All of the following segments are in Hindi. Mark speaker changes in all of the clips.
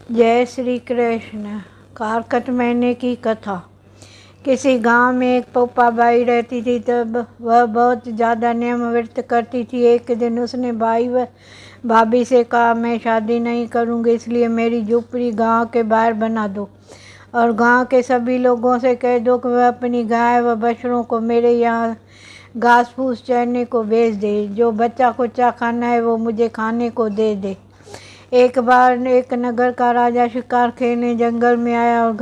Speaker 1: जय श्री कृष्ण। कारकट महीने की कथा। किसी गांव में एक पोपा बाई रहती थी। तब वह बहुत ज़्यादा नियम व्रत करती थी। एक दिन उसने भाई व भाभी से कहा, मैं शादी नहीं करूंगी, इसलिए मेरी झोपड़ी गांव के बाहर बना दो और गांव के सभी लोगों से कह दो कि वह अपनी गाय व बछड़ों को मेरे यहाँ घास फूस चरने को भेज दे। जो बच्चा कुच्चा खाना है वो मुझे खाने को दे दे। एक बार एक नगर का राजा शिकार खेलने जंगल में आया और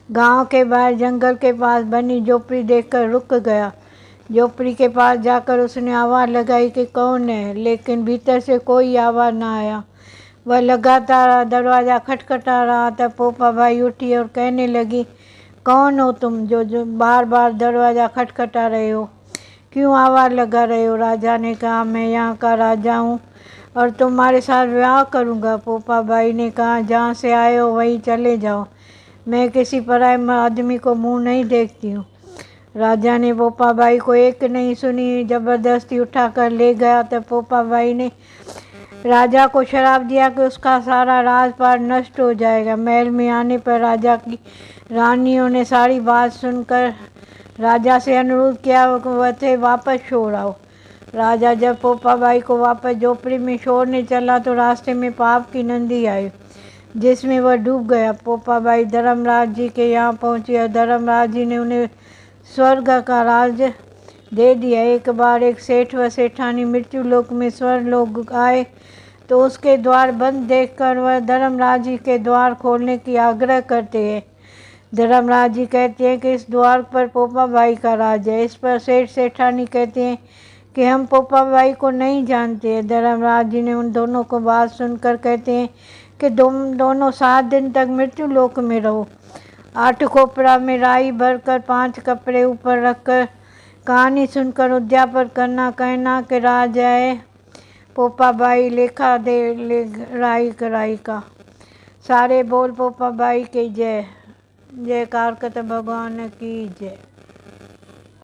Speaker 1: गांव के बाहर जंगल के पास बनी झोपड़ी देखकर रुक गया। झोपड़ी के पास जाकर उसने आवाज़ लगाई कि कौन है, लेकिन भीतर से कोई आवाज़ न आया। वह लगातार दरवाज़ा खटखटा रहा। तब पोपा बाई उठी और कहने लगी, कौन हो तुम जो बार बार दरवाज़ा खटखटा रहे हो, क्यों आवाज़ लगा रहे हो? राजा ने कहा, मैं यहाँ का राजा हूँ और तुम्हारे साथ विवाह करूँगा। पोपा बाई ने कहा, जहाँ से आए हो वहीं चले जाओ, मैं किसी पराये आदमी को मुँह नहीं देखती हूँ। राजा ने पोपा बाई को एक नहीं सुनी, ज़बरदस्ती उठाकर ले गया। तब पोपा बाई ने राजा को श्राप दिया कि उसका सारा राजपाट नष्ट हो जाएगा। महल में आने पर राजा की रानियों ने सारी बात सुनकर राजा से अनुरोध किया कि वह उसे वापस छोड़ आओ। राजा जब पोपा बाई को वापस झोपड़ी में छोड़ने चला तो रास्ते में पाप की नदी आई, जिसमें वह डूब गया। पोपा बाई धर्मराज जी के यहाँ पहुँची और धर्मराज जी ने उन्हें स्वर्ग का राज दे दिया। एक बार एक सेठ व सेठानी मृत्यु लोक में स्वर्ग लोक आए तो उसके द्वार बंद देखकर वह धर्मराज जी के द्वार खोलने की आग्रह करते हैं। धर्मराज जी कहते हैं कि इस द्वार पर पोपा बाई का राज है। इस पर सेठ सेठानी कहते हैं कि हम पोपा बाई को नहीं जानते हैं। धर्मराज जी ने उन दोनों को बात सुनकर कहते हैं कि तुम दोनों 7 दिन तक मृत्यु लोक में रहो। 8 खोपड़ा में राई भरकर 5 कपड़े ऊपर रखकर कहानी सुनकर उद्यापन करना, कहना कि राजा है पोपा बाई लेखा दे ले राई कराई का। सारे बोल पोपा बाई की जय। जय कारकट भगवान की जय।